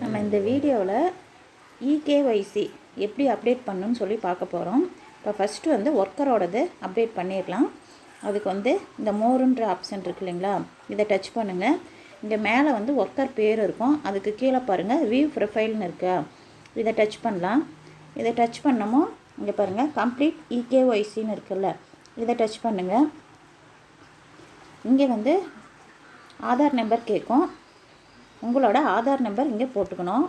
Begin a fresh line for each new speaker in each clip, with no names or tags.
நம்ம இந்த வீடியோவில் இகேஒய்சி எப்படி அப்டேட் பண்ணணும்னு சொல்லி பார்க்க போகிறோம். இப்போ ஃபஸ்ட்டு வந்து ஒர்க்கரோடது அப்டேட் பண்ணிடலாம். அதுக்கு வந்து இந்த மோருன்ற ஆப்ஷன் இருக்குது இல்லைங்களா, இதை டச் பண்ணுங்கள். இங்கே மேலே வந்து ஒர்க்கர் பேர் இருக்கும், அதுக்கு கீழே பாருங்கள் வியூ ப்ரொஃபைல்னு இருக்கா, இதை டச் பண்ணலாம். இதை டச் பண்ணமோ இங்கே பாருங்கள் கம்ப்ளீட் இகேஒய்சின்னு இருக்குல்ல, இதை டச் பண்ணுங்கள். இங்கே வந்து ஆதார் நம்பர் கேட்கும், உங்களோட ஆதார் நம்பர் இங்கே போட்டுக்கணும்.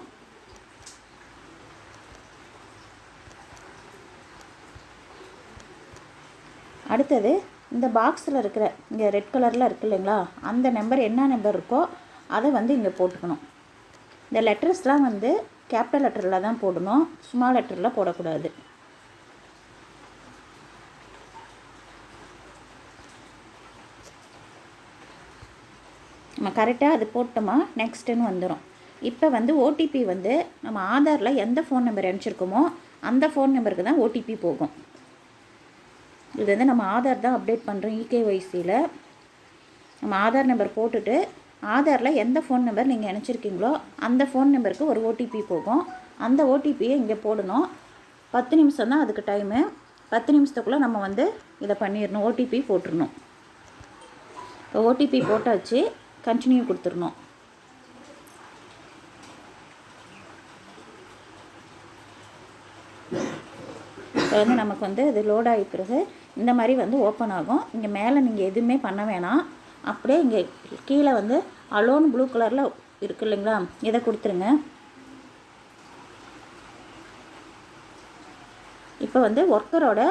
அடுத்தது இந்த பாக்ஸில் இருக்கிற இங்கே ரெட் கலரில் இருக்குது இல்லைங்களா, அந்த நம்பர் என்ன நம்பர் இருக்கோ அதை வந்து இங்கே போட்டுக்கணும். இந்த லெட்டர்ஸ்லாம் வந்து கேபிட்டல் லெட்டரில் தான் போடணும், ஸ்மால் லெட்டரில் போடக்கூடாது. நம்ம கரெக்டாக அது போட்டோமா நெக்ஸ்ட்டுன்னு வந்துடும். இப்போ வந்து ஓடிபி வந்து நம்ம ஆதாரில் எந்த ஃபோன் நம்பர் அனுப்பிச்சிருக்கோமோ அந்த ஃபோன் நம்பருக்கு தான் ஓடிபி போகும். இது வந்து நம்ம ஆதார் தான் அப்டேட் பண்ணுறோம். இகேஒய்சியில் நம்ம ஆதார் நம்பர் போட்டுட்டு ஆதாரில் எந்த ஃபோன் நம்பர் நீங்கள் நினச்சிருக்கீங்களோ அந்த ஃபோன் நம்பருக்கு ஒரு ஓடிபி போகும். அந்த ஓடிபியை இங்கே போடணும். 10 நிமிஷம் தான் அதுக்கு டைமு. 10 நிமிஷத்துக்குள்ளே நம்ம வந்து இதை பண்ணிடணும், ஓடிபி போட்டுடணும். இப்போ ஓடிபி போட்டாச்சு, கண்டினியூ கொடுத்துடணும். இப்போ வந்து நமக்கு வந்து இது லோட் ஆகி பிறகு இந்த மாதிரி வந்து ஓப்பன் ஆகும். இங்கே மேலே நீங்கள் எதுவுமே பண்ண வேணாம், அப்படியே இங்கே கீழே வந்து அலோன் ப்ளூ கலரில் இருக்குது இல்லைங்களா, இதை கொடுத்துருங்க. இப்போ வந்து ஒர்க்கரோட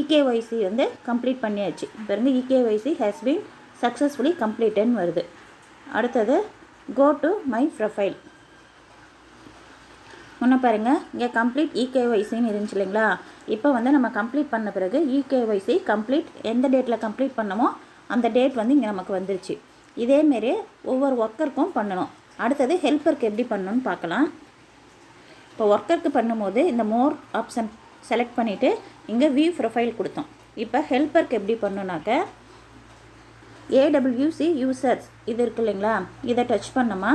இகேஒய்சி வந்து கம்ப்ளீட் பண்ணியாச்சு. இப்போ வந்து இகேஒய்சி ஹேஸ் பீன் சக்ஸஸ்ஃபுல்லி கம்ப்ளீட்டட்னு வருது. அடுத்தது கோ டு மை ப்ரொஃபைல். முன்ன பாருங்கள் இங்கே கம்ப்ளீட் இகேஒய்சின்னு இருந்துச்சு இல்லைங்களா. இப்போ வந்து நம்ம கம்ப்ளீட் பண்ண பிறகு இகேஒய்சி கம்ப்ளீட் எந்த டேட்டில் கம்ப்ளீட் பண்ணமோ அந்த டேட் வந்து இங்கே நமக்கு வந்துருச்சு. இதேமாரி ஒவ்வொரு ஒர்க்கருக்கும் பண்ணணும். அடுத்தது ஹெல்ப்பருக்கு எப்படி பண்ணணும்னு பார்க்கலாம். இப்போ ஒர்க்கருக்கு பண்ணும்போது இந்த மோர் ஆப்ஷன் செலக்ட் பண்ணிவிட்டு இங்கே வியூ ப்ரொஃபைல் கொடுத்தோம். இப்போ ஹெல்ப்பருக்கு எப்படி பண்ணணுன்னாக்க ஏடபிள்யூசி யூசர்ஸ் இது இருக்குது இல்லைங்களா, இதை டச் பண்ணோமா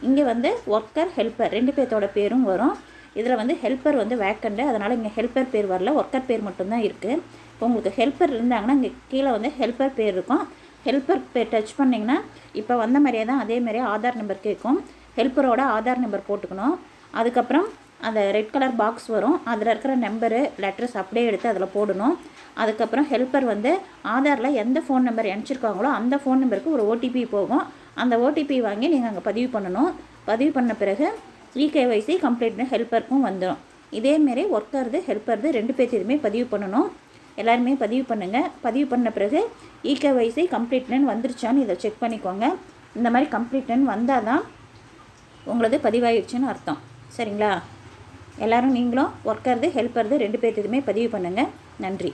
இங்கே வந்து ஒர்க்கர் ஹெல்ப்பர் 2 பேர்த்தோட பேரும் வரும். இதில் வந்து ஹெல்ப்பர் வந்து வேக்கண்டு, அதனால் இங்கே ஹெல்ப்பர் பேர் வரல, ஒர்க்கர் பேர் மட்டும்தான் இருக்குது. இப்போ உங்களுக்கு ஹெல்ப்பர் இருந்தாங்கன்னா இங்கே கீழே வந்து ஹெல்ப்பர் பேர் இருக்கும். ஹெல்ப்பர் பேர் டச் பண்ணிங்கன்னா இப்போ வந்த மாதிரியே தான் அதேமாதிரியே ஆதார் நம்பர் கேட்கும். ஹெல்ப்பரோட ஆதார் நம்பர் போட்டுக்கணும். அதுக்கப்புறம் அந்த ரெட் கலர் பாக்ஸ் வரும், அதில் இருக்கிற நம்பரு லெட்டர்ஸ் அப்படியே எடுத்து அதில் போடணும். அதுக்கப்புறம் ஹெல்ப்பர் வந்து ஆதாரில் எந்த ஃபோன் நம்பர் அனுப்பிச்சிருக்காங்களோ அந்த ஃபோன் நம்பருக்கு ஒரு ஓடிபி போகும். அந்த ஓடிபி வாங்கி நீங்கள் அங்கே பதிவு பண்ணணும். பதிவு பண்ண பிறகு இகேஒய்சி கம்ப்ளீட்னு ஹெல்ப்பருக்கும் வந்துடும். இதேமாரி ஒர்க்கர்து ஹெல்ப்பர்து 2 பேர்த்தையுமே பதிவு பண்ணணும். எல்லாருமே பதிவு பண்ணுங்கள். பதிவு பண்ண பிறகு இகேஒய்சி கம்ப்ளீட்னு வந்துருச்சான்னு இதை செக் பண்ணிக்கோங்க. இந்த மாதிரி கம்ப்ளீட்னு வந்தால் தான் உங்களது பதிவாயிடுச்சுன்னு அர்த்தம். சரிங்களா? எல்லோரும் நீங்களும் ஒர்க்கர்து ஹெல்ப்பர்து 2 பேர்த்தையுமே பதிவு பண்ணுங்கள். நன்றி.